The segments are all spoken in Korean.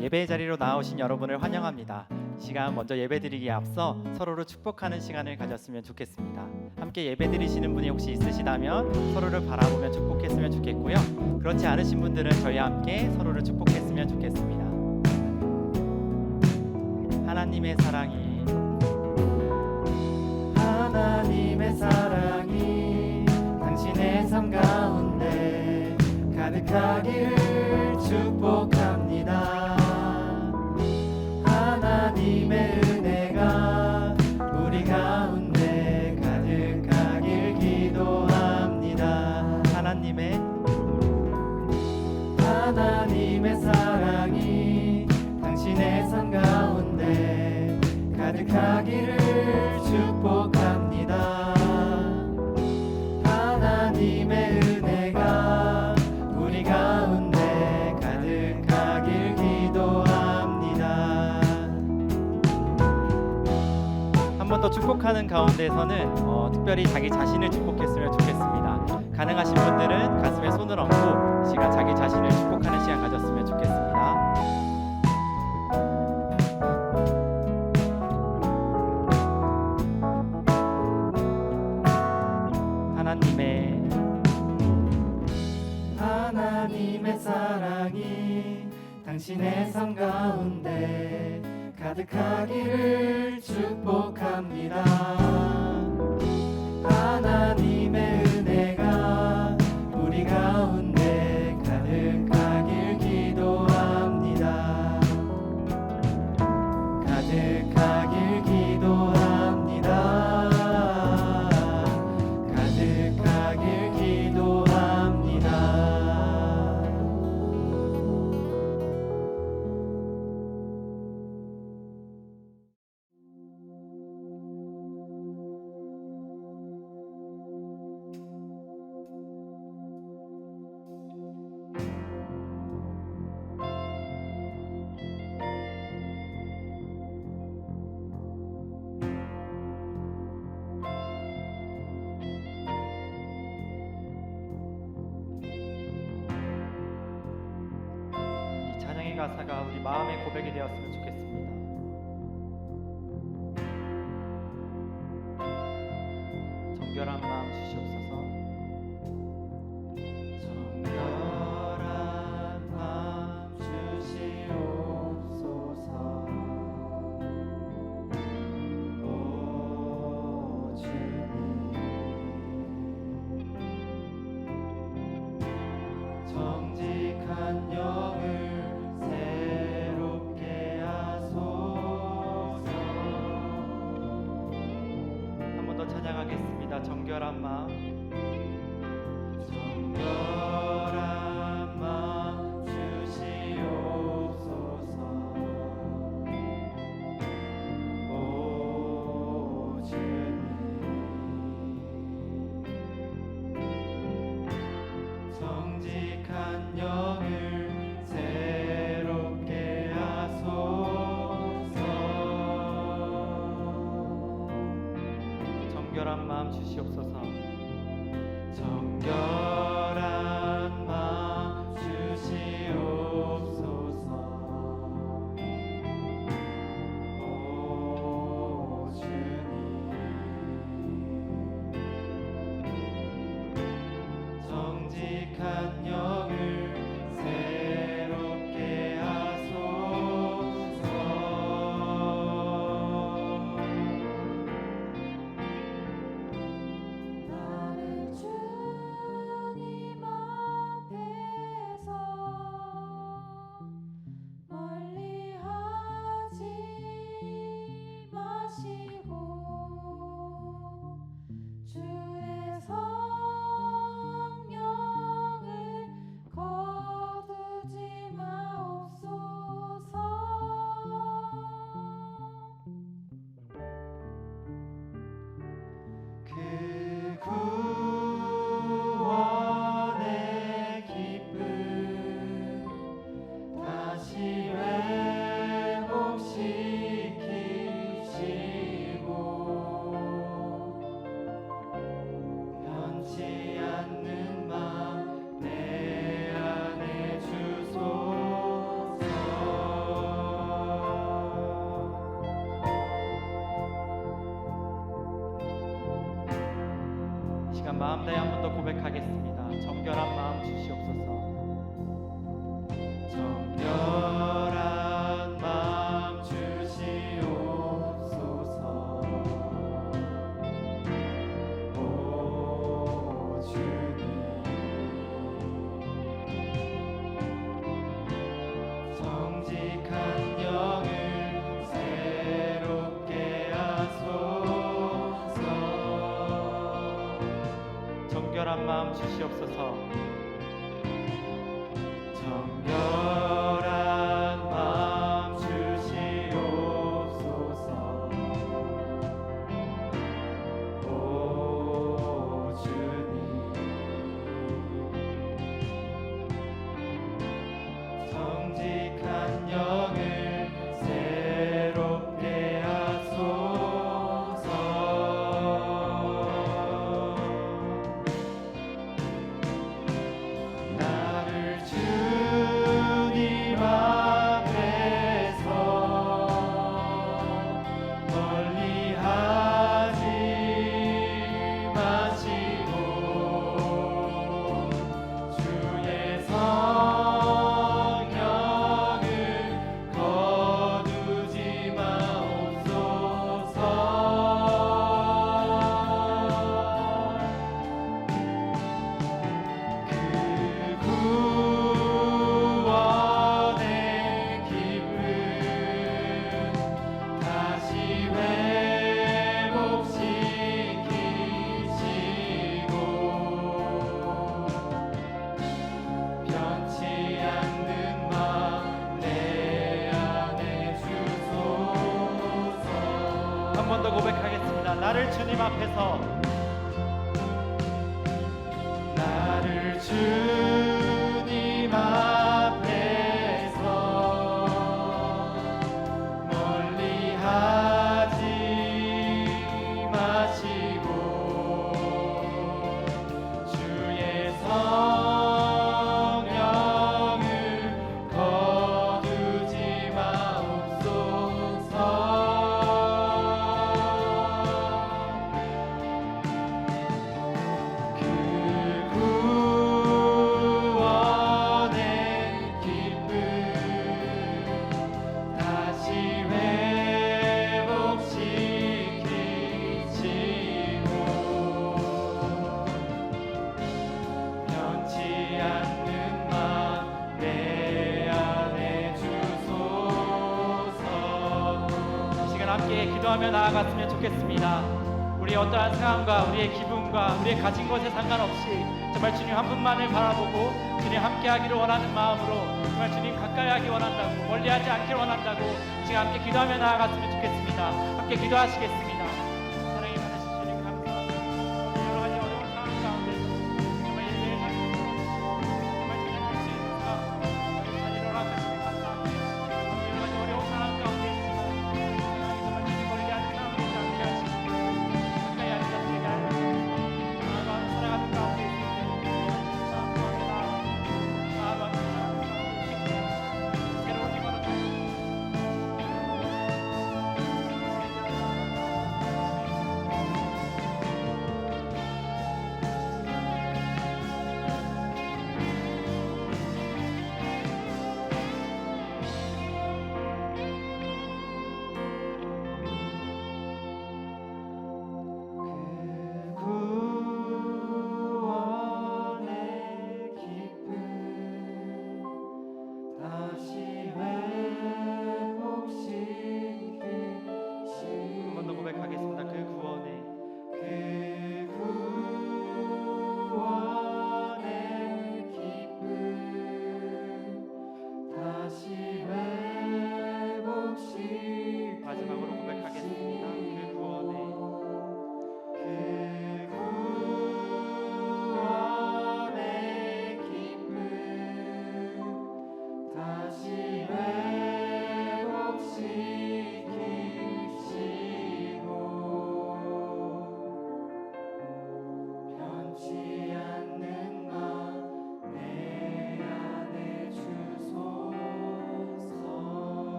예배의 자리로 나오신 여러분을 환영합니다. 이 시간 먼저 예배드리기에 앞서 서로를 축복하는 시간을 가졌으면 좋겠습니다. 함께 예배드리시는 분이 혹시 있으시다면 서로를 바라보며 축복했으면 좋겠고요. 그렇지 않으신 분들은 저희와 함께 서로를 축복했으면 좋겠습니다. 하나님의 사랑이 당신의 삶 가운데 가득하기를 축복합니다. 하나님의 은혜가 우리 가운데 가득하길 기도합니다. 하나님의 사랑이 당신의 삶 가운데 가득하기를 축복합니다. 하나님의 은혜가 우리 가운데 가득하길 기도합니다. 한 번 더 축복하는 가운데서는 특별히 자기 자신을 축복했으면 좋겠습니다. 가능하신 분들은 가슴에 손을 얹고 이 시간 자기 자신을 축복하는 시간 가졌으면 좋겠습니다. 하나님의 사랑이 당신의 삶 가운데 가득하기를 축복합니다. 하나님의 은혜가 우리 가운데 가득하길 기도합니다. 가득하길 기도합니다. 가득하길 기도합니다. 가사가 우리 마음의 고백이 되었으면 좋겠습니다. 정결한 마음 주시옵소서. 정결한 마음 주시옵소서. 오 주님, 정직한 영을 새롭게 하소서. 한 번 더 찬양하겠습니다. 정결한 마음, 정결한 마음 주시옵소서. 오 주님, 정직한 영을 새롭게 하소서. 정결한 마음 주시옵소서. 정결한 마음 주시옵소서. 오 주님, 정직한 영을 새롭게 하소서. 나를 마음 다해 한 번 더 고백하겠습니다. 정결한 마음 주시옵소서. 정결한 마음 주시옵소서. 오 주님, 정직한 영을 새롭게 하소서. 정결한 마음 주시옵소서. 정결한 마음 주시옵소서. 오 주님, 정직한 영을 새롭게 하소서. 나를 주님 앞에서 멀리하지 마시고 주의 성령을 거두지 마옵소서. 그 구원의 기쁨 다시 회복시키시고 변치 않는 마음 내 안에 주소서. 한 번 더 고백하겠습니다. 나를 주님 앞에서, 나를 주님 앞에서 멀리하지 마시고 주의 성령을 거두지 마옵소서. 그 구원의 기쁨 다시 회복시키시고 변치 않는 마음 내 안에 주소서. 이 시간 함께 기도하며 나아갔으면 좋겠습니다. 우리의 어떠한 상황과 우리의 기분과 우리의 가진 것에 상관없이 정말 주님 한 분만을 바라보고 주님 함께하기를 원하는 마음으로 정말 주님 가까이 하기 원한다고, 멀리하지 않기를 원한다고 이 시간 함께 기도하며 나아갔으면 좋겠습니다. 함께 기도하시겠습니다. 사랑이 많으신 주님 감사합니다. 여러 가지 어려운 상황 가운데서 정말 일대일 살면서 정말 주님 할수 있는 상황 잘 일어나주시니 감사합니다. 여러 가지 어려운 상황 가운데 있지만 하나님 정말 주님 멀리하지 않게 하시고 가까이 하시는 주님을 살아가는 가운데 있을 때 새로운 힘으로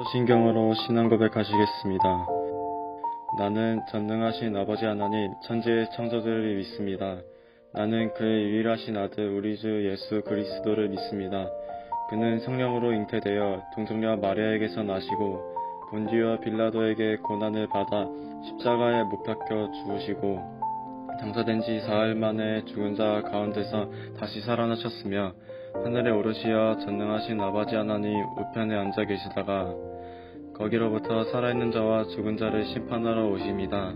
신경으로 신앙 고백하시겠습니다. 나는 전능하신 아버지 하나님 천지의 창조주를 믿습니다. 나는 그의 유일하신 아들 우리 주 예수 그리스도를 믿습니다. 그는 성령으로 잉태되어 동정녀 마리아에게서 나시고 본디오 빌라도에게 고난을 받아 십자가에 못 박혀 죽으시고 장사된 지 사흘 만에 죽은 자 가운데서 다시 살아나셨으며 하늘에 오르시어 전능하신 아버지 하나님 우편에 앉아 계시다가 거기로부터 살아있는 자와 죽은 자를 심판하러 오십니다.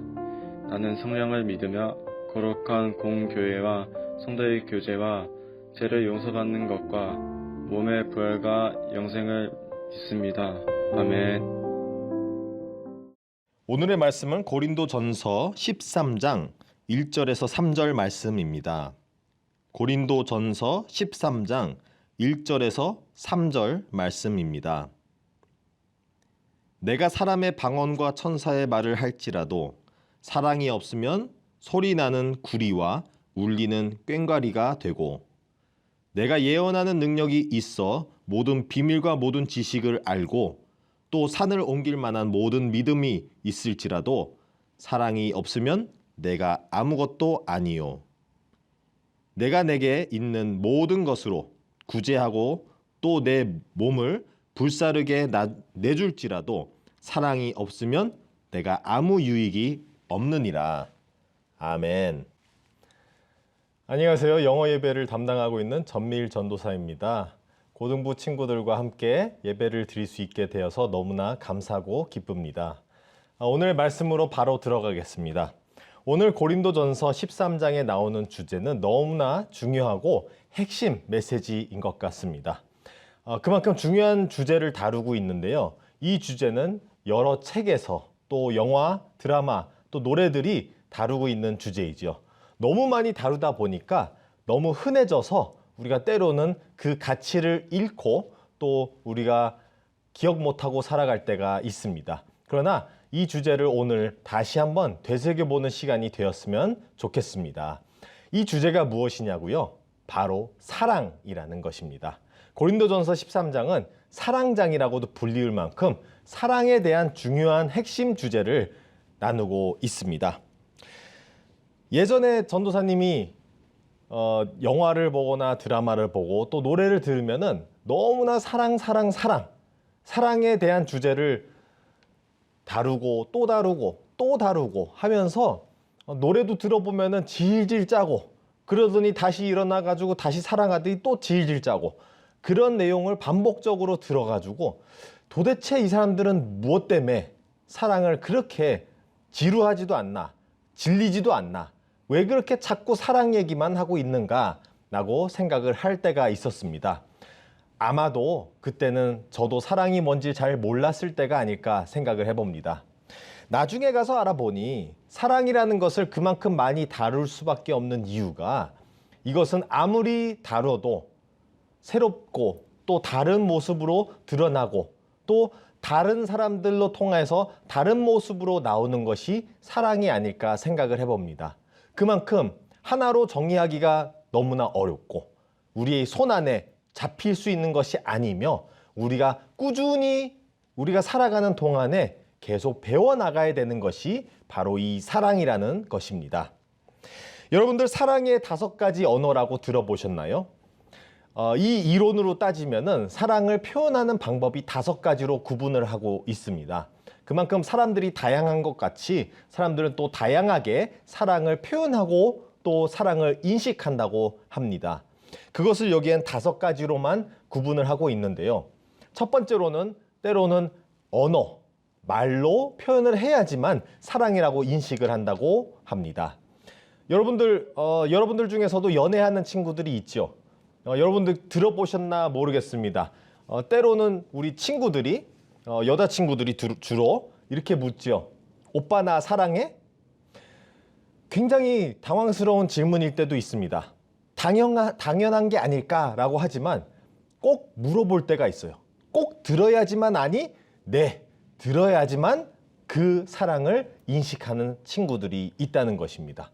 나는 성령을 믿으며 거룩한 공교회와 성도의 교제와 죄를 용서받는 것과 몸의 부활과 영생을 믿습니다. 아멘. 오늘의 말씀은 고린도전서 13장 1절에서 3절 말씀입니다. 고린도전서 13장 1절에서 3절 말씀입니다. 내가 사람의 방언과 천사의 말을 할지라도 사랑이 없으면 소리나는 구리와 울리는 꽹과리가 되고 내가 예언하는 능력이 있어 모든 비밀과 모든 지식을 알고 또 산을 옮길 만한 모든 믿음이 있을지라도 사랑이 없으면 내가 아무것도 아니요. 내가 내게 있는 모든 것으로 구제하고 또 내 몸을 불사르게 내줄지라도 사랑이 없으면 내가 아무 유익이 없느니라. 아멘. 안녕하세요. 영어 예배를 담당하고 있는 전미일 전도사입니다. 고등부 친구들과 함께 예배를 드릴 수 있게 되어서 너무나 감사하고 기쁩니다. 오늘 말씀으로 바로 들어가겠습니다. 오늘 고린도전서 13장에 나오는 주제는 너무나 중요하고 핵심 메시지인 것 같습니다. 그만큼 중요한 주제를 다루고 있는데요. 이 주제는 여러 책에서 또 영화, 드라마, 또 노래들이 다루고 있는 주제이죠. 너무 많이 다루다 보니까 너무 흔해져서 우리가 때로는 그 가치를 잃고 또 우리가 기억 못하고 살아갈 때가 있습니다. 그러나 이 주제를 오늘 다시 한번 되새겨보는 시간이 되었으면 좋겠습니다. 이 주제가 무엇이냐고요? 바로 사랑이라는 것입니다. 고린도전서 13장은 사랑장이라고도 불리울 만큼 사랑에 대한 중요한 핵심 주제를 나누고 있습니다. 예전에 전도사님이 영화를 보거나 드라마를 보고 또 노래를 들으면은 너무나 사랑에 대한 주제를 다루고 또 다루고 또 다루고 하면서 노래도 들어보면은 질질 짜고 그러더니 다시 일어나 가지고 다시 사랑하더니 또 질질 짜고 그런 내용을 반복적으로 들어가지고 도대체 이 사람들은 무엇 때문에 사랑을 그렇게 지루하지도 않나 질리지도 않나 왜 그렇게 자꾸 사랑 얘기만 하고 있는가 라고 생각을 할 때가 있었습니다. 아마도 그때는 저도 사랑이 뭔지 잘 몰랐을 때가 아닐까 생각을 해봅니다. 나중에 가서 알아보니 사랑이라는 것을 그만큼 많이 다룰 수밖에 없는 이유가 이것은 아무리 다뤄도 새롭고 또 다른 모습으로 드러나고 또 다른 사람들로 통해서 다른 모습으로 나오는 것이 사랑이 아닐까 생각을 해봅니다. 그만큼 하나로 정의하기가 너무나 어렵고 우리의 손 안에 잡힐 수 있는 것이 아니며 우리가 꾸준히 우리가 살아가는 동안에 계속 배워나가야 되는 것이 바로 이 사랑이라는 것입니다. 여러분들 사랑의 5가지 언어라고 들어보셨나요? 이 이론으로 따지면은 사랑을 표현하는 방법이 5가지로 구분을 하고 있습니다. 그만큼 사람들이 다양한 것 같이 사람들은 또 다양하게 사랑을 표현하고 또 사랑을 인식한다고 합니다. 그것을 여기엔 5가지로만 구분을 하고 있는데요. 첫 번째로는 때로는 언어, 말로 표현을 해야지만 사랑이라고 인식을 한다고 합니다. 여러분들 중에서도 연애하는 친구들이 있죠. 여러분들 들어보셨나 모르겠습니다. 때로는 우리 친구들이 여자친구들이 주로 이렇게 묻죠. 오빠 나 사랑해? 굉장히 당황스러운 질문일 때도 있습니다. 당연한 게 아닐까라고 하지만 꼭 물어볼 때가 있어요. 꼭 들어야지만 아니? 네, 들어야지만 그 사랑을 인식하는 친구들이 있다는 것입니다.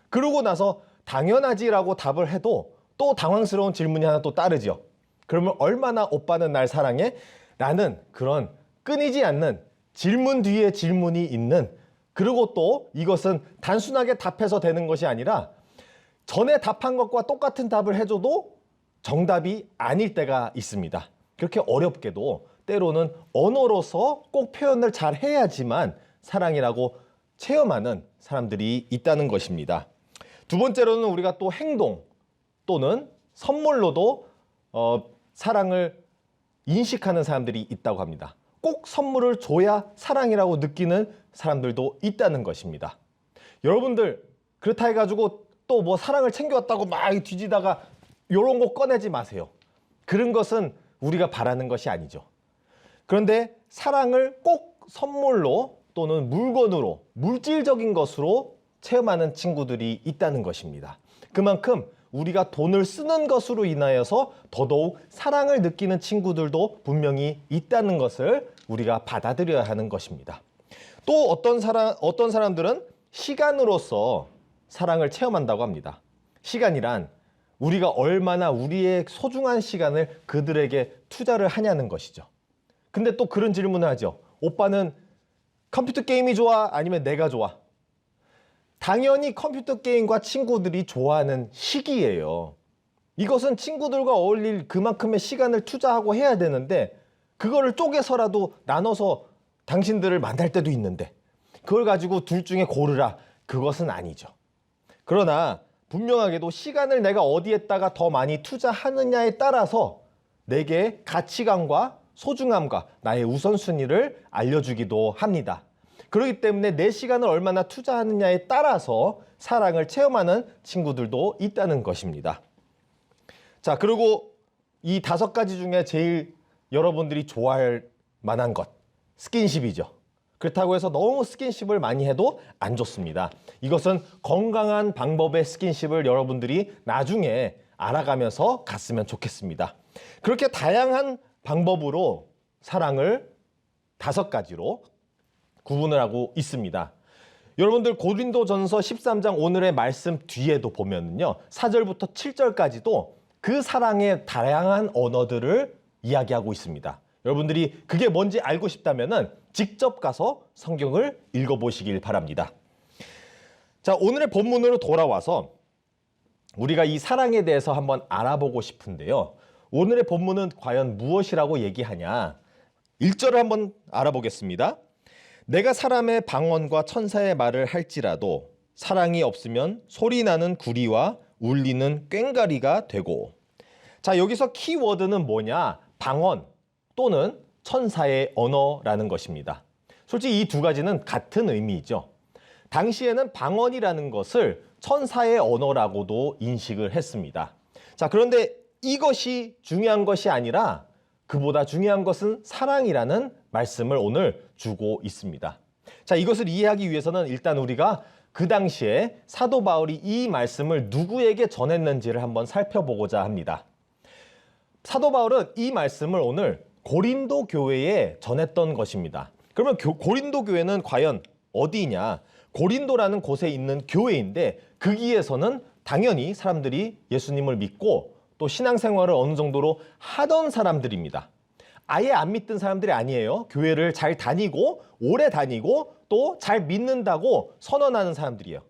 그러고 나서 당연하지라고 답을 해도 또 당황스러운 질문이 하나 또 따르죠. 그러면 얼마나 오빠는 날 사랑해? 라는 그런 끊이지 않는 질문 뒤에 질문이 있는, 그리고 또 이것은 단순하게 답해서 되는 것이 아니라 전에 답한 것과 똑같은 답을 해줘도 정답이 아닐 때가 있습니다. 그렇게 어렵게도 때로는 언어로서 꼭 표현을 잘 해야지만 사랑이라고 체험하는 사람들이 있다는 것입니다. 두 번째로는 우리가 또 행동 또는 선물로도 사랑을 인식하는 사람들이 있다고 합니다. 꼭 선물을 줘야 사랑이라고 느끼는 사람들도 있다는 것입니다. 여러분들 그렇다 해가지고 또 뭐 사랑을 챙겨왔다고 막 뒤지다가 이런 거 꺼내지 마세요. 그런 것은 우리가 바라는 것이 아니죠. 그런데 사랑을 꼭 선물로 또는 물건으로, 물질적인 것으로 체험하는 친구들이 있다는 것입니다. 그만큼 우리가 돈을 쓰는 것으로 인하여서 더더욱 사랑을 느끼는 친구들도 분명히 있다는 것을 우리가 받아들여야 하는 것입니다. 또 어떤 사람들은 시간으로서 사랑을 체험한다고 합니다. 시간이란 우리가 얼마나 우리의 소중한 시간을 그들에게 투자를 하냐는 것이죠. 근데 또 그런 질문을 하죠. 오빠는 컴퓨터 게임이 좋아? 아니면 내가 좋아? 당연히 컴퓨터 게임과 친구들이 좋아하는 시기예요. 이것은 친구들과 어울릴 그만큼의 시간을 투자하고 해야 되는데 그거를 쪼개서라도 나눠서 당신들을 만날 때도 있는데 그걸 가지고 둘 중에 고르라. 그것은 아니죠. 그러나 분명하게도 시간을 내가 어디에다가 더 많이 투자하느냐에 따라서 내게 가치관과 소중함과 나의 우선순위를 알려주기도 합니다. 그렇기 때문에 내 시간을 얼마나 투자하느냐에 따라서 사랑을 체험하는 친구들도 있다는 것입니다. 자, 그리고 이 5가지 중에 제일 여러분들이 좋아할 만한 것, 스킨십이죠. 그렇다고 해서 너무 스킨십을 많이 해도 안 좋습니다. 이것은 건강한 방법의 스킨십을 여러분들이 나중에 알아가면서 갔으면 좋겠습니다. 그렇게 다양한 방법으로 사랑을 5가지로 구분을 하고 있습니다. 여러분들 고린도전서 13장 오늘의 말씀 뒤에도 보면요, 4절부터 7절까지도 그 사랑의 다양한 언어들을 이야기하고 있습니다. 여러분들이 그게 뭔지 알고 싶다면은 직접 가서 성경을 읽어보시길 바랍니다. 자, 오늘의 본문으로 돌아와서 우리가 이 사랑에 대해서 한번 알아보고 싶은데요. 오늘의 본문은 과연 무엇이라고 얘기하냐? 1절을 한번 알아보겠습니다. 내가 사람의 방언과 천사의 말을 할지라도 사랑이 없으면 소리나는 구리와 울리는 꽹과리가 되고. 자, 여기서 키워드는 뭐냐? 방언 또는 천사의 언어라는 것입니다. 솔직히 이 2가지는 같은 의미이죠. 당시에는 방언이라는 것을 천사의 언어라고도 인식을 했습니다. 자, 그런데 이것이 중요한 것이 아니라 그보다 중요한 것은 사랑이라는 말씀을 오늘 주고 있습니다. 자, 이것을 이해하기 위해서는 일단 우리가 그 당시에 사도 바울이 이 말씀을 누구에게 전했는지를 한번 살펴보고자 합니다. 사도 바울은 이 말씀을 오늘 고린도 교회에 전했던 것입니다. 그러면 고린도 교회는 과연 어디냐? 고린도라는 곳에 있는 교회인데 거기에서는 당연히 사람들이 예수님을 믿고 또 신앙생활을 어느 정도로 하던 사람들입니다. 아예 안 믿던 사람들이 아니에요. 교회를 잘 다니고 오래 다니고 또 잘 믿는다고 선언하는 사람들이에요.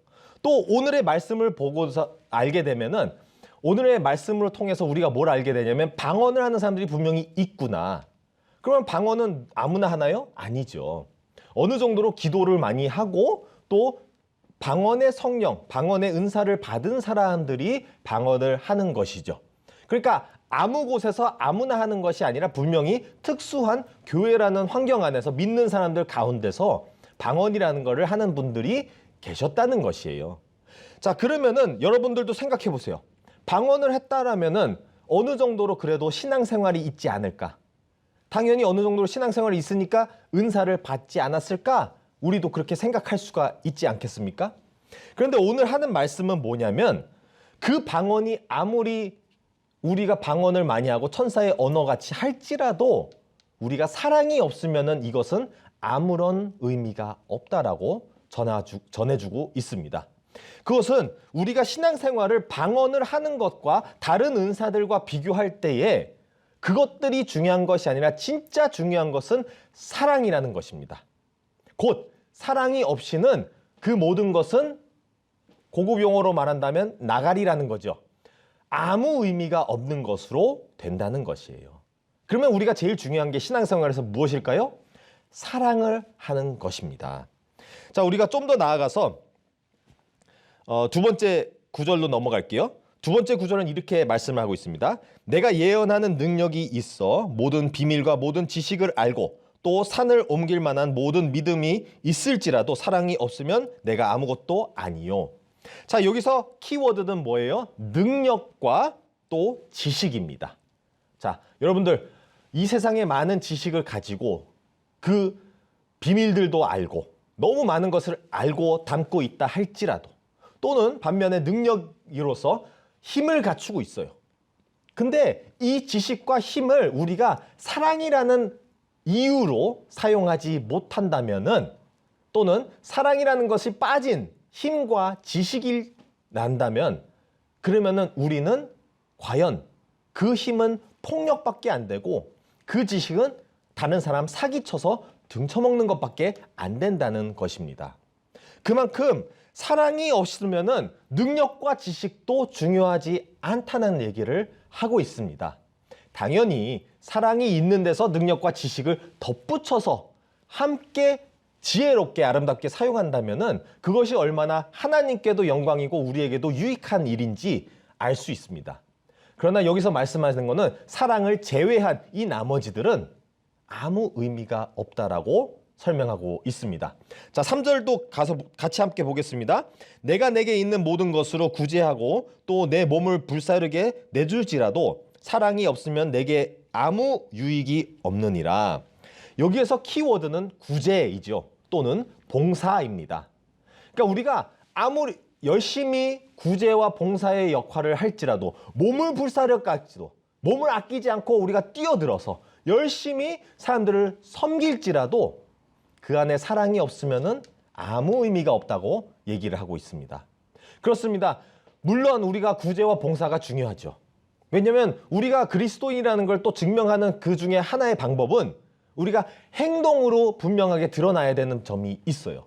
또 오늘의 말씀을 보고서 알게 되면은 오늘의 말씀을 통해서 우리가 뭘 알게 되냐면 방언을 하는 사람들이 분명히 있구나. 그러면 방언은 아무나 하나요? 아니죠. 어느 정도로 기도를 많이 하고 또 방언의 성령, 방언의 은사를 받은 사람들이 방언을 하는 것이죠. 그러니까 아무 곳에서 아무나 하는 것이 아니라 분명히 특수한 교회라는 환경 안에서 믿는 사람들 가운데서 방언이라는 것을 하는 분들이 계셨다는 것이에요. 자, 그러면은 여러분들도 생각해 보세요. 방언을 했다라면은 어느 정도로 그래도 신앙생활이 있지 않을까? 당연히 어느 정도로 신앙생활이 있으니까 은사를 받지 않았을까? 우리도 그렇게 생각할 수가 있지 않겠습니까? 그런데 오늘 하는 말씀은 뭐냐면 그 방언이 아무리 우리가 방언을 많이 하고 천사의 언어같이 할지라도 우리가 사랑이 없으면은 이것은 아무런 의미가 없다라고 전해주고 있습니다. 그것은 우리가 신앙생활을 방언을 하는 것과 다른 은사들과 비교할 때에 그것들이 중요한 것이 아니라 진짜 중요한 것은 사랑이라는 것입니다. 곧 사랑이 없이는 그 모든 것은 고급 용어로 말한다면 나가리라는 거죠. 아무 의미가 없는 것으로 된다는 것이에요. 그러면 우리가 제일 중요한 게 신앙생활에서 무엇일까요? 사랑을 하는 것입니다. 자, 우리가 좀 더 나아가서 두 번째 구절로 넘어갈게요. 두 번째 구절은 이렇게 말씀을 하고 있습니다. 내가 예언하는 능력이 있어 모든 비밀과 모든 지식을 알고 또 산을 옮길 만한 모든 믿음이 있을지라도 사랑이 없으면 내가 아무것도 아니요. 자, 여기서 키워드는 뭐예요? 능력과 또 지식입니다. 자, 여러분들 이 세상에 많은 지식을 가지고 그 비밀들도 알고 너무 많은 것을 알고 담고 있다 할지라도 또는 반면에 능력으로서 힘을 갖추고 있어요. 근데 이 지식과 힘을 우리가 사랑이라는 이유로 사용하지 못한다면은 또는 사랑이라는 것이 빠진 힘과 지식이 난다면 그러면은 우리는 과연 그 힘은 폭력밖에 안 되고 그 지식은 다른 사람 사기쳐서 등쳐먹는 것밖에 안 된다는 것입니다. 그만큼 사랑이 없으면은 능력과 지식도 중요하지 않다는 얘기를 하고 있습니다. 당연히 사랑이 있는 데서 능력과 지식을 덧붙여서 함께 지혜롭게 아름답게 사용한다면은 그것이 얼마나 하나님께도 영광이고 우리에게도 유익한 일인지 알 수 있습니다. 그러나 여기서 말씀하시는 것은 사랑을 제외한 이 나머지들은 아무 의미가 없다라고 설명하고 있습니다. 자, 3절도 가서 같이 함께 보겠습니다. 내가 내게 있는 모든 것으로 구제하고 또 내 몸을 불사르게 내줄지라도 사랑이 없으면 내게 아무 유익이 없느니라. 여기에서 키워드는 구제이죠. 또는 봉사입니다. 그러니까 우리가 아무리 열심히 구제와 봉사의 역할을 할지라도 몸을 불사르까지도 몸을 아끼지 않고 우리가 뛰어들어서 열심히 사람들을 섬길지라도 그 안에 사랑이 없으면은 아무 의미가 없다고 얘기를 하고 있습니다. 그렇습니다. 물론 우리가 구제와 봉사가 중요하죠. 왜냐하면 우리가 그리스도인이라는 걸 또 증명하는 그 중에 하나의 방법은 우리가 행동으로 분명하게 드러나야 되는 점이 있어요.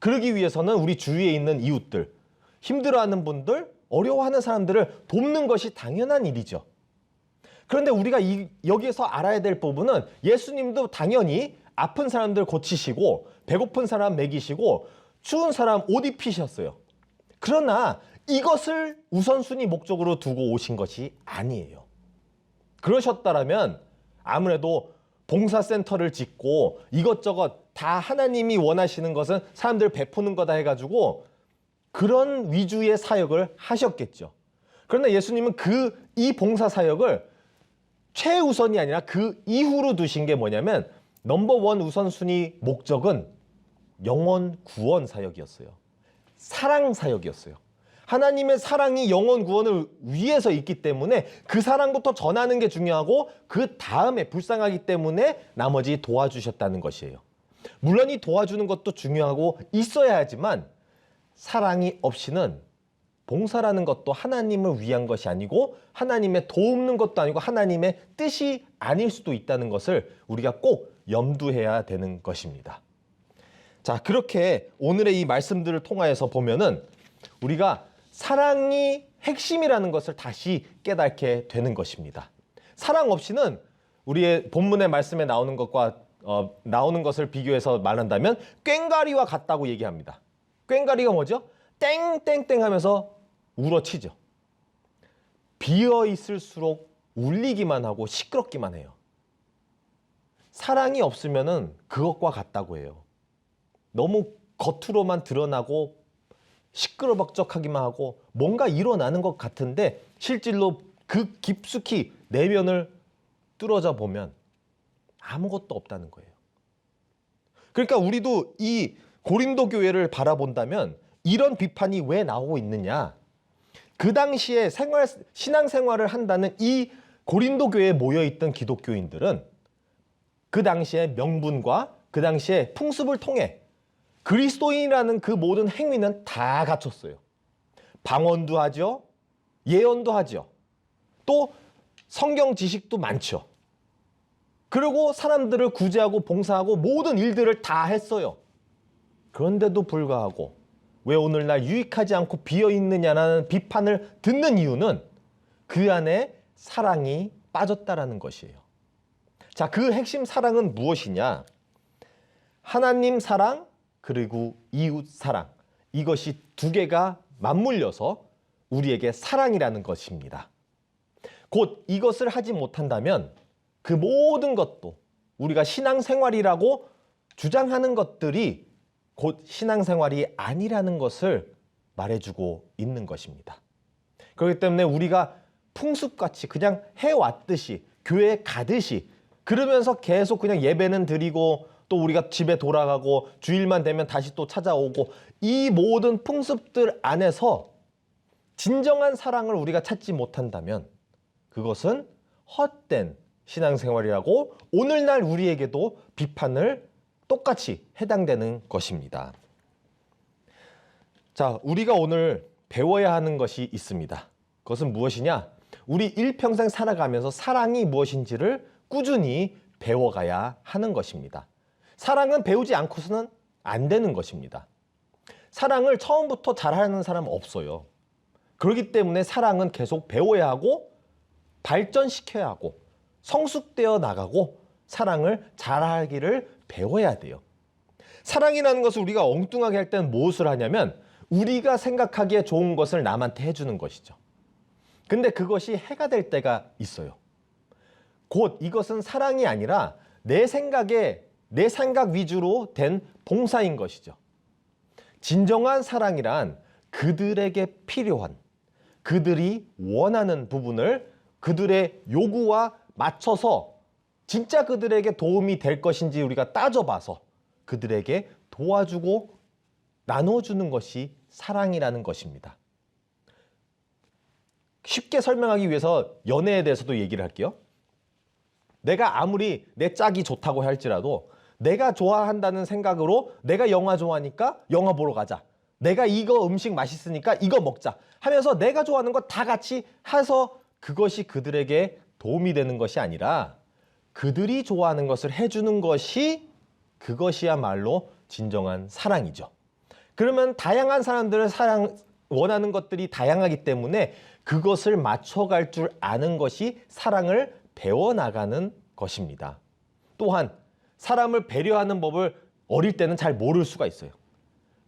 그러기 위해서는 우리 주위에 있는 이웃들, 힘들어하는 분들, 어려워하는 사람들을 돕는 것이 당연한 일이죠. 그런데 우리가 여기에서 알아야 될 부분은 예수님도 당연히 아픈 사람들 고치시고 배고픈 사람 먹이시고 추운 사람 옷 입히셨어요. 그러나 이것을 우선순위 목적으로 두고 오신 것이 아니에요. 그러셨다면 아무래도 봉사센터를 짓고 이것저것 다 하나님이 원하시는 것은 사람들 베푸는 거다 해가지고 그런 위주의 사역을 하셨겠죠. 그러나 예수님은 이 봉사 사역을 최우선이 아니라 그 이후로 두신 게 뭐냐면 넘버원 우선순위 목적은 영혼 구원 사역이었어요. 사랑 사역이었어요. 하나님의 사랑이 영혼 구원을 위해서 있기 때문에 그 사랑부터 전하는 게 중요하고 그 다음에 불쌍하기 때문에 나머지 도와주셨다는 것이에요. 물론 이 도와주는 것도 중요하고 있어야 하지만 사랑이 없이는 봉사라는 것도 하나님을 위한 것이 아니고 하나님의 도움는 것도 아니고 하나님의 뜻이 아닐 수도 있다는 것을 우리가 꼭 염두해야 되는 것입니다. 자, 그렇게 오늘의 이 말씀들을 통하여서 보면은 우리가 사랑이 핵심이라는 것을 다시 깨닫게 되는 것입니다. 사랑 없이는 우리의 본문의 말씀에 나오는 것과 나오는 것을 비교해서 말한다면 꽹과리와 같다고 얘기합니다. 꽹과리가 뭐죠? 땡땡땡 하면서 울어치죠. 비어 있을수록 울리기만 하고 시끄럽기만 해요. 사랑이 없으면은 그것과 같다고 해요. 너무 겉으로만 드러나고 시끄러벅적하기만 하고 뭔가 일어나는 것 같은데 실질로 그 깊숙이 내면을 뚫어져 보면 아무것도 없다는 거예요. 그러니까 우리도 이 고린도 교회를 바라본다면 이런 비판이 왜 나오고 있느냐? 그 당시에 신앙생활을 한다는 이 고린도 교회에 모여있던 기독교인들은 그 당시의 명분과 그 당시의 풍습을 통해 그리스도인이라는 그 모든 행위는 다 갖췄어요. 방언도 하죠. 예언도 하죠. 또 성경 지식도 많죠. 그리고 사람들을 구제하고 봉사하고 모든 일들을 다 했어요. 그런데도 불구하고 왜 오늘날 유익하지 않고 비어있느냐는 비판을 듣는 이유는 그 안에 사랑이 빠졌다라는 것이에요. 자, 그 핵심 사랑은 무엇이냐? 하나님 사랑 그리고 이웃 사랑, 이것이 두 개가 맞물려서 우리에게 사랑이라는 것입니다. 곧 이것을 하지 못한다면 그 모든 것도 우리가 신앙생활이라고 주장하는 것들이 곧 신앙생활이 아니라는 것을 말해주고 있는 것입니다. 그렇기 때문에 우리가 풍습같이 그냥 해왔듯이 교회에 가듯이 그러면서 계속 그냥 예배는 드리고 또 우리가 집에 돌아가고 주일만 되면 다시 또 찾아오고 이 모든 풍습들 안에서 진정한 사랑을 우리가 찾지 못한다면 그것은 헛된 신앙생활이라고 오늘날 우리에게도 비판을 똑같이 해당되는 것입니다. 자, 우리가 오늘 배워야 하는 것이 있습니다. 그것은 무엇이냐? 우리 일평생 살아가면서 사랑이 무엇인지를 꾸준히 배워가야 하는 것입니다. 사랑은 배우지 않고서는 안 되는 것입니다. 사랑을 처음부터 잘하는 사람은 없어요. 그렇기 때문에 사랑은 계속 배워야 하고 발전시켜야 하고 성숙되어 나가고 사랑을 잘하기를 배워야 돼요. 사랑이라는 것을 우리가 엉뚱하게 할 때는 무엇을 하냐면 우리가 생각하기에 좋은 것을 남한테 해주는 것이죠. 근데 그것이 해가 될 때가 있어요. 곧 이것은 사랑이 아니라 내 생각 위주로 된 봉사인 것이죠. 진정한 사랑이란 그들에게 필요한, 그들이 원하는 부분을 그들의 요구와 맞춰서 진짜 그들에게 도움이 될 것인지 우리가 따져봐서 그들에게 도와주고 나눠주는 것이 사랑이라는 것입니다. 쉽게 설명하기 위해서 연애에 대해서도 얘기를 할게요. 내가 아무리 내 짝이 좋다고 할지라도 내가 좋아한다는 생각으로 내가 영화 좋아하니까 영화 보러 가자. 내가 이거 음식 맛있으니까 이거 먹자 하면서 내가 좋아하는 거 다 같이 해서 그것이 그들에게 도움이 되는 것이 아니라 그들이 좋아하는 것을 해주는 것이 그것이야말로 진정한 사랑이죠. 그러면 다양한 사람들을 원하는 것들이 다양하기 때문에 그것을 맞춰갈 줄 아는 것이 사랑을 배워나가는 것입니다. 또한 사람을 배려하는 법을 어릴 때는 잘 모를 수가 있어요.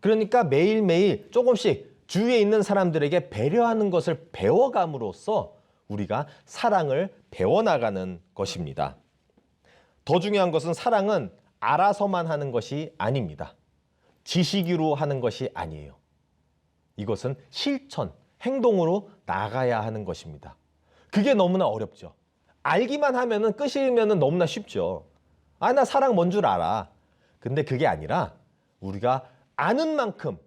그러니까 매일매일 조금씩 주위에 있는 사람들에게 배려하는 것을 배워감으로써 우리가 사랑을 배워나가는 것입니다. 더 중요한 것은 사랑은 알아서만 하는 것이 아닙니다. 지식으로 하는 것이 아니에요. 이것은 실천, 행동으로 나가야 하는 것입니다. 그게 너무나 어렵죠. 알기만 하면은 끝이면은 너무나 쉽죠. 아, 나 사랑 뭔 줄 알아. 근데 그게 아니라 우리가 아는 만큼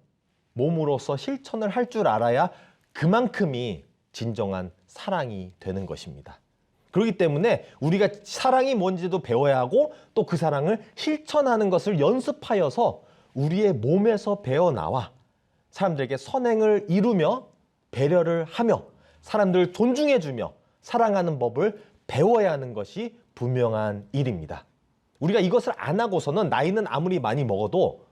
몸으로서 실천을 할 줄 알아야 그만큼이 진정한 사랑이 되는 것입니다. 그렇기 때문에 우리가 사랑이 뭔지도 배워야 하고 또 그 사랑을 실천하는 것을 연습하여서 우리의 몸에서 배어나와 사람들에게 선행을 이루며 배려를 하며 사람들을 존중해주며 사랑하는 법을 배워야 하는 것이 분명한 일입니다. 우리가 이것을 안 하고서는 나이는 아무리 많이 먹어도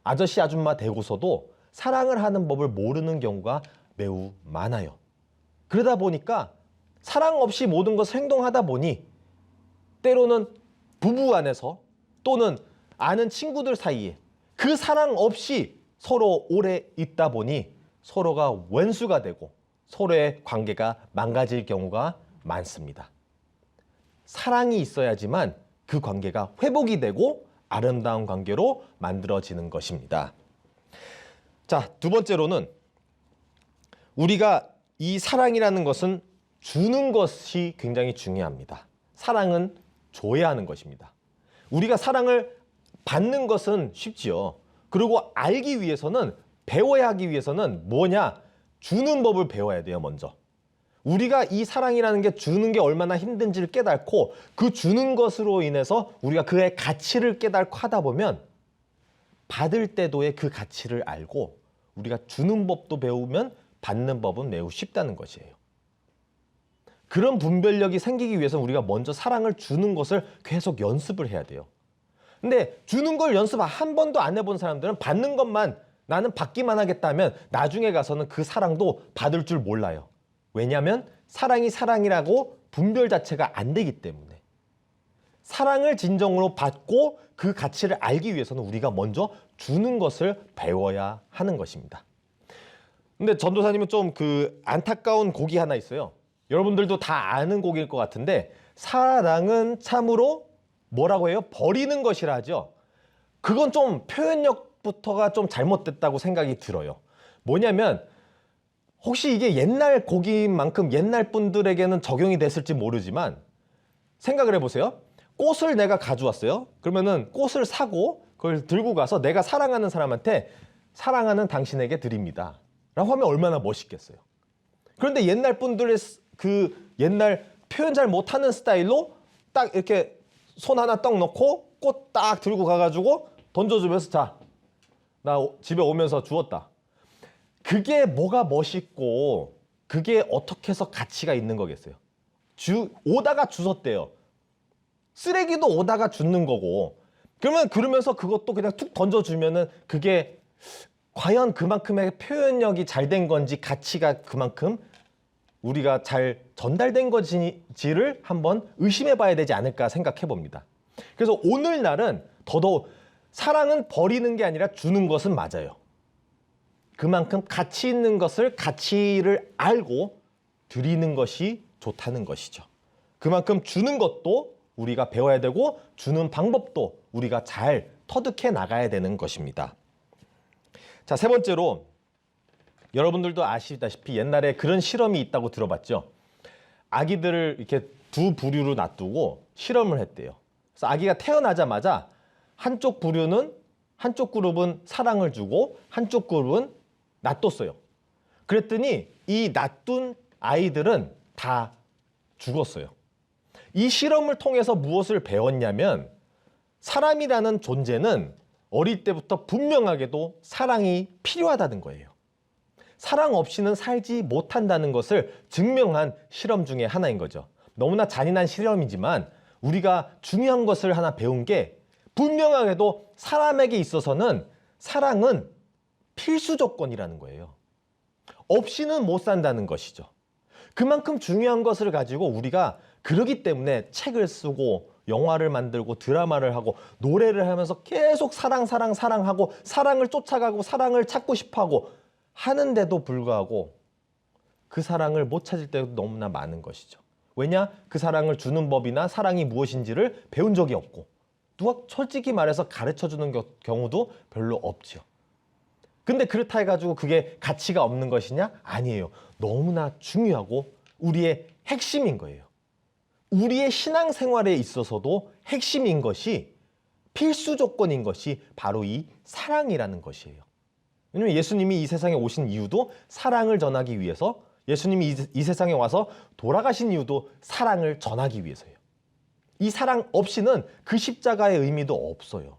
아저씨 아줌마 되고서도 사랑을 하는 법을 모르는 경우가 매우 많아요. 그러다 보니까 사랑 없이 모든 것을 행동하다 보니 때로는 부부 안에서 또는 아는 친구들 사이에 그 사랑 없이 서로 오래 있다 보니 서로가 원수가 되고 서로의 관계가 망가질 경우가 많습니다. 사랑이 있어야지만 그 관계가 회복이 되고 아름다운 관계로 만들어지는 것입니다. 자, 두 번째로는 우리가 이 사랑이라는 것은 주는 것이 굉장히 중요합니다. 사랑은 줘야 하는 것입니다. 우리가 사랑을 받는 것은 쉽지요. 그리고 알기 위해서는 배워야 하기 위해서는 뭐냐? 주는 법을 배워야 돼요, 먼저. 우리가 이 사랑이라는 게 주는 게 얼마나 힘든지를 깨닫고 그 주는 것으로 인해서 우리가 그의 가치를 깨닫고 하다 보면 받을 때도의 그 가치를 알고 우리가 주는 법도 배우면 받는 법은 매우 쉽다는 것이에요. 그런 분별력이 생기기 위해서는 우리가 먼저 사랑을 주는 것을 계속 연습을 해야 돼요. 근데 주는 걸 연습 한 번도 안 해본 사람들은 받는 것만 나는 받기만 하겠다면 나중에 가서는 그 사랑도 받을 줄 몰라요. 왜냐하면 사랑이 사랑이라고 분별 자체가 안 되기 때문에. 사랑을 진정으로 받고 그 가치를 알기 위해서는 우리가 먼저 주는 것을 배워야 하는 것입니다. 근데 전도사님은 좀 그 안타까운 곡이 하나 있어요. 여러분들도 다 아는 곡일 것 같은데 사랑은 참으로 뭐라고 해요? 버리는 것이라 하죠. 그건 좀 표현력부터가 좀 잘못됐다고 생각이 들어요. 뭐냐면 혹시 이게 옛날 곡인 만큼 옛날 분들에게는 적용이 됐을지 모르지만 생각을 해보세요. 꽃을 내가 가져왔어요. 그러면은 꽃을 사고 그걸 들고 가서 내가 사랑하는 사람한테 사랑하는 당신에게 드립니다. 라고 하면 얼마나 멋있겠어요. 그런데 옛날 분들의 그 옛날 표현 잘 못하는 스타일로 딱 이렇게 손 하나 떡 넣고 꽃 딱 들고 가가지고 던져주면서 자, 나 집에 오면서 주웠다. 그게 뭐가 멋있고 그게 어떻게 해서 가치가 있는 거겠어요. 오다가 주웠대요. 쓰레기도 오다가 줍는 거고. 그러면 그러면서 그것도 그냥 툭 던져주면은 그게 과연 그만큼의 표현력이 잘 된 건지 가치가 그만큼 우리가 잘 전달된 건지를 한번 의심해 봐야 되지 않을까 생각해 봅니다. 그래서 오늘날은 더더욱 사랑은 버리는 게 아니라 주는 것은 맞아요. 그만큼 가치 있는 것을 가치를 알고 드리는 것이 좋다는 것이죠. 그만큼 주는 것도 우리가 배워야 되고 주는 방법도 우리가 잘 터득해 나가야 되는 것입니다. 자, 세 번째로 여러분들도 아시다시피 옛날에 그런 실험이 있다고 들어봤죠. 아기들을 이렇게 두 부류로 놔두고 실험을 했대요. 그래서 아기가 태어나자마자 한쪽 그룹은 사랑을 주고 한쪽 그룹은 놔뒀어요. 그랬더니 이 놔둔 아이들은 다 죽었어요. 이 실험을 통해서 무엇을 배웠냐면 사람이라는 존재는 어릴 때부터 분명하게도 사랑이 필요하다는 거예요. 사랑 없이는 살지 못한다는 것을 증명한 실험 중에 하나인 거죠. 너무나 잔인한 실험이지만 우리가 중요한 것을 하나 배운 게 분명하게도 사람에게 있어서는 사랑은 필수 조건이라는 거예요. 없이는 못 산다는 것이죠. 그만큼 중요한 것을 가지고 우리가 그러기 때문에 책을 쓰고 영화를 만들고 드라마를 하고 노래를 하면서 계속 사랑하고 사랑을 쫓아가고 사랑을 찾고 싶어하고 하는데도 불구하고 그 사랑을 못 찾을 때도 너무나 많은 것이죠. 왜냐? 그 사랑을 주는 법이나 사랑이 무엇인지를 배운 적이 없고 누가 솔직히 말해서 가르쳐주는 경우도 별로 없죠. 근데 그렇다 해가지고 그게 가치가 없는 것이냐? 아니에요. 너무나 중요하고 우리의 핵심인 거예요. 우리의 신앙생활에 있어서도 핵심인 것이 필수 조건인 것이 바로 이 사랑이라는 것이에요. 왜냐하면 예수님이 이 세상에 오신 이유도 사랑을 전하기 위해서, 예수님이 이 세상에 와서 돌아가신 이유도 사랑을 전하기 위해서예요. 이 사랑 없이는 그 십자가의 의미도 없어요.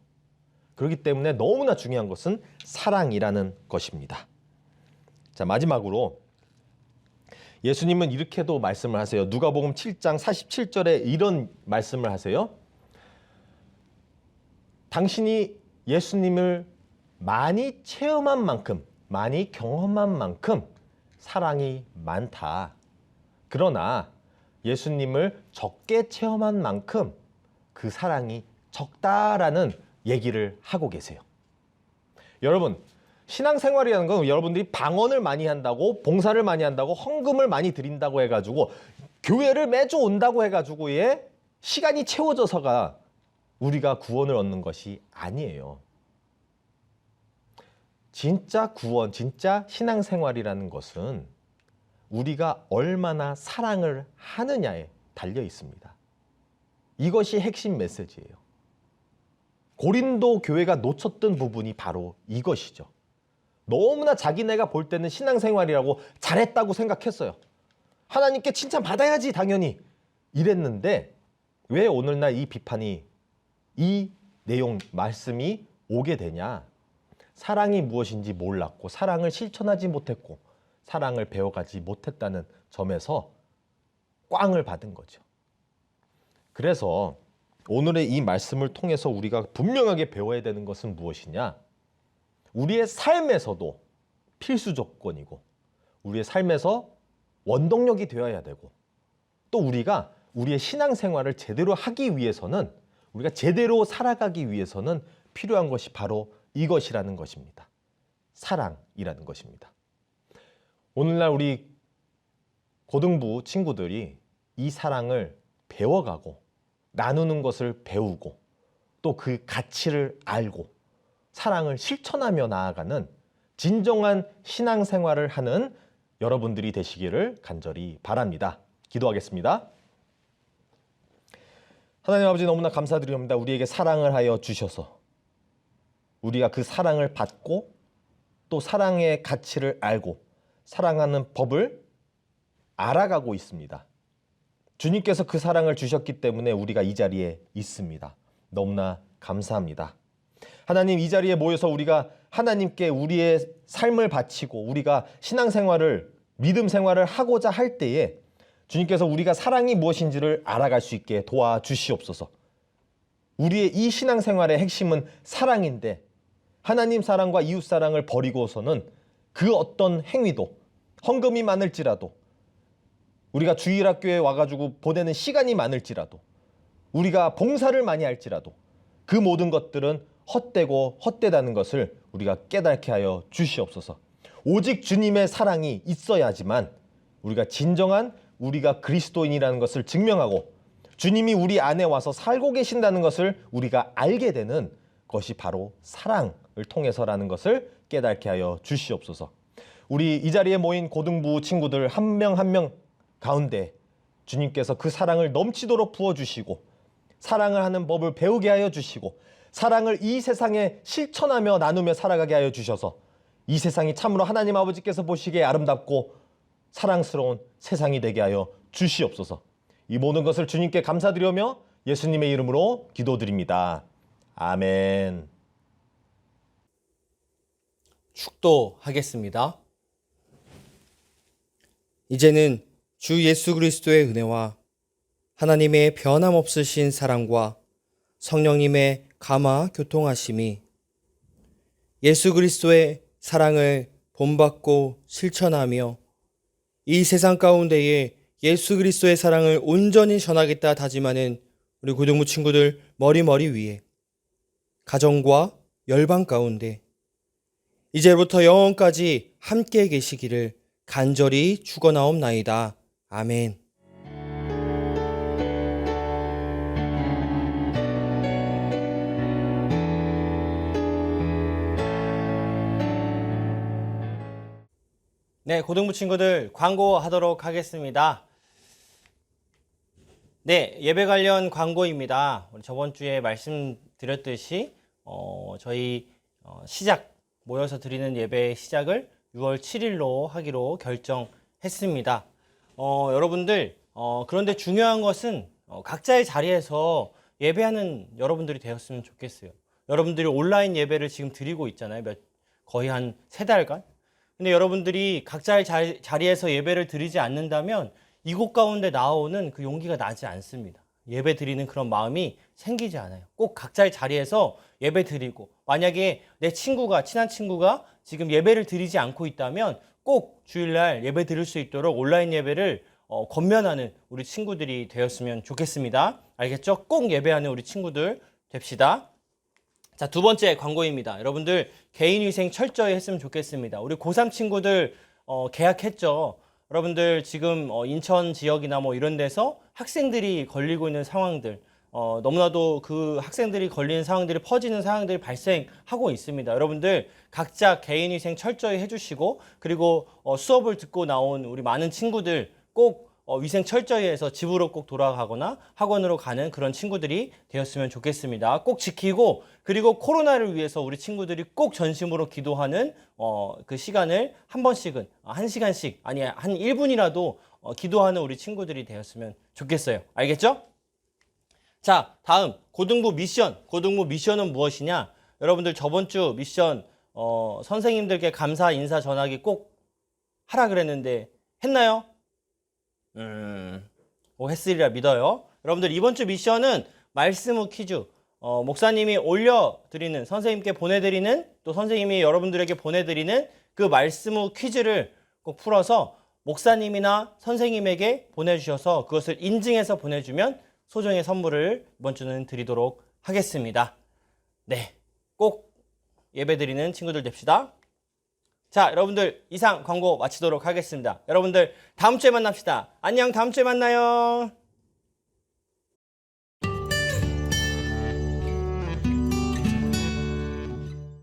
그렇기 때문에 너무나 중요한 것은 사랑이라는 것입니다. 자, 마지막으로 예수님은 이렇게도 말씀을 하세요. 누가복음 7장 47절에 이런 말씀을 하세요. 당신이 예수님을 많이 체험한 만큼, 많이 경험한 만큼 사랑이 많다. 그러나 예수님을 적게 체험한 만큼 그 사랑이 적다라는 얘기를 하고 계세요. 여러분, 신앙생활이라는 건 여러분들이 방언을 많이 한다고, 봉사를 많이 한다고, 헌금을 많이 드린다고 해가지고 교회를 매주 온다고 해가지고의 시간이 채워져서가 우리가 구원을 얻는 것이 아니에요. 진짜 구원, 진짜 신앙생활이라는 것은 우리가 얼마나 사랑을 하느냐에 달려 있습니다. 이것이 핵심 메시지예요. 고린도 교회가 놓쳤던 부분이 바로 이것이죠. 너무나 자기네가 볼 때는 신앙생활이라고 잘했다고 생각했어요. 하나님께 칭찬받아야지 당연히 이랬는데 왜 오늘날 이 비판이, 이 내용 말씀이 오게 되냐? 사랑이 무엇인지 몰랐고 사랑을 실천하지 못했고 사랑을 배워가지 못했다는 점에서 꽝을 받은 거죠. 그래서 오늘의 이 말씀을 통해서 우리가 분명하게 배워야 되는 것은 무엇이냐? 우리의 삶에서도 필수 조건이고 우리의 삶에서 원동력이 되어야 되고 또 우리가 우리의 신앙생활을 제대로 하기 위해서는 우리가 제대로 살아가기 위해서는 필요한 것이 바로 이것이라는 것입니다. 사랑이라는 것입니다. 오늘날 우리 고등부 친구들이 이 사랑을 배워가고 나누는 것을 배우고 또 그 가치를 알고 사랑을 실천하며 나아가는 진정한 신앙생활을 하는 여러분들이 되시기를 간절히 바랍니다. 기도하겠습니다. 하나님 아버지 너무나 감사드립니다. 우리에게 사랑을 하여 주셔서 우리가 그 사랑을 받고 또 사랑의 가치를 알고 사랑하는 법을 알아가고 있습니다. 주님께서 그 사랑을 주셨기 때문에 우리가 이 자리에 있습니다. 너무나 감사합니다. 하나님, 이 자리에 모여서 우리가 하나님께 우리의 삶을 바치고 우리가 신앙생활을 믿음 생활을 하고자 할 때에 주님께서 우리가 사랑이 무엇인지를 알아갈 수 있게 도와주시옵소서. 우리의 이 신앙생활의 핵심은 사랑인데 하나님 사랑과 이웃 사랑을 버리고서는 그 어떤 행위도 헌금이 많을지라도 우리가 주일학교에 와가지고 보내는 시간이 많을지라도 우리가 봉사를 많이 할지라도 그 모든 것들은 헛되고 헛되다는 것을 우리가 깨닫게 하여 주시옵소서. 오직 주님의 사랑이 있어야지만 우리가 진정한 우리가 그리스도인이라는 것을 증명하고 주님이 우리 안에 와서 살고 계신다는 것을 우리가 알게 되는 것이 바로 사랑을 통해서라는 것을 깨닫게 하여 주시옵소서. 우리 이 자리에 모인 고등부 친구들 한 명 한 명 가운데 주님께서 그 사랑을 넘치도록 부어주시고 사랑을 하는 법을 배우게 하여 주시고 사랑을 이 세상에 실천하며 나누며 살아가게 하여 주셔서 이 세상이 참으로 하나님 아버지께서 보시기에 아름답고 사랑스러운 세상이 되게 하여 주시옵소서. 이 모든 것을 주님께 감사드리며 예수님의 이름으로 기도드립니다. 아멘. 축도하겠습니다. 이제는 주 예수 그리스도의 은혜와 하나님의 변함없으신 사랑과 성령님의 감화 교통하심이 예수 그리스도의 사랑을 본받고 실천하며 이 세상 가운데에 예수 그리스도의 사랑을 온전히 전하겠다 다짐하는 우리 고등부 친구들 머리 위에 가정과 열방 가운데 이제부터 영원까지 함께 계시기를 간절히 축원하옵나이다. 아멘. 네, 고등부 친구들 광고하도록 하겠습니다. 네, 예배 관련 광고입니다. 저번 주에 말씀드렸듯이 저희 시작 모여서 드리는 예배 시작을 6월 7일로 하기로 결정했습니다. 여러분들 그런데 중요한 것은 각자의 자리에서 예배하는 여러분들이 되었으면 좋겠어요. 여러분들이 온라인 예배를 지금 드리고 있잖아요. 거의 한 3달간. 근데 여러분들이 각자의 자리에서 예배를 드리지 않는다면 이곳 가운데 나오는 그 용기가 나지 않습니다. 예배 드리는 그런 마음이 생기지 않아요. 꼭 각자의 자리에서 예배 드리고 만약에 내 친한 친구가 지금 예배를 드리지 않고 있다면 꼭 주일날 예배 드릴 수 있도록 온라인 예배를 권면하는 우리 친구들이 되었으면 좋겠습니다. 알겠죠? 꼭 예배하는 우리 친구들 됩시다. 자, 두 번째 광고입니다. 여러분들 개인위생 철저히 했으면 좋겠습니다. 우리 고3 친구들 개학했죠. 여러분들 지금 인천 지역이나 뭐 이런 데서 학생들이 걸리고 있는 상황들 너무나도 그 학생들이 걸리는 상황들이 퍼지는 상황들이 발생하고 있습니다. 여러분들 각자 개인위생 철저히 해주시고 그리고 수업을 듣고 나온 우리 많은 친구들 꼭 위생 철저히 해서 집으로 꼭 돌아가거나 학원으로 가는 그런 친구들이 되었으면 좋겠습니다. 꼭 지키고 그리고 코로나를 위해서 우리 친구들이 꼭 전심으로 기도하는 그 시간을 한 번씩은 1시간씩 아니 한 1분이라도 기도하는 우리 친구들이 되었으면 좋겠어요. 알겠죠? 자, 다음 고등부 미션. 고등부 미션은 무엇이냐? 여러분들 저번 주 미션 선생님들께 감사 인사 전하기 꼭 하라 그랬는데 했나요? 했으리라 믿어요. 여러분들 이번 주 미션은 말씀 후 퀴즈. 목사님이 올려드리는, 선생님께 보내드리는, 또 선생님이 여러분들에게 보내드리는 그 말씀 후 퀴즈를 꼭 풀어서 목사님이나 선생님에게 보내주셔서 그것을 인증해서 보내주면 소정의 선물을 이번 주는 드리도록 하겠습니다. 네, 꼭 예배드리는 친구들 됩시다. 자, 여러분들 이상 광고 마치도록 하겠습니다. 여러분들 다음 주에 만납시다. 안녕, 다음 주에 만나요.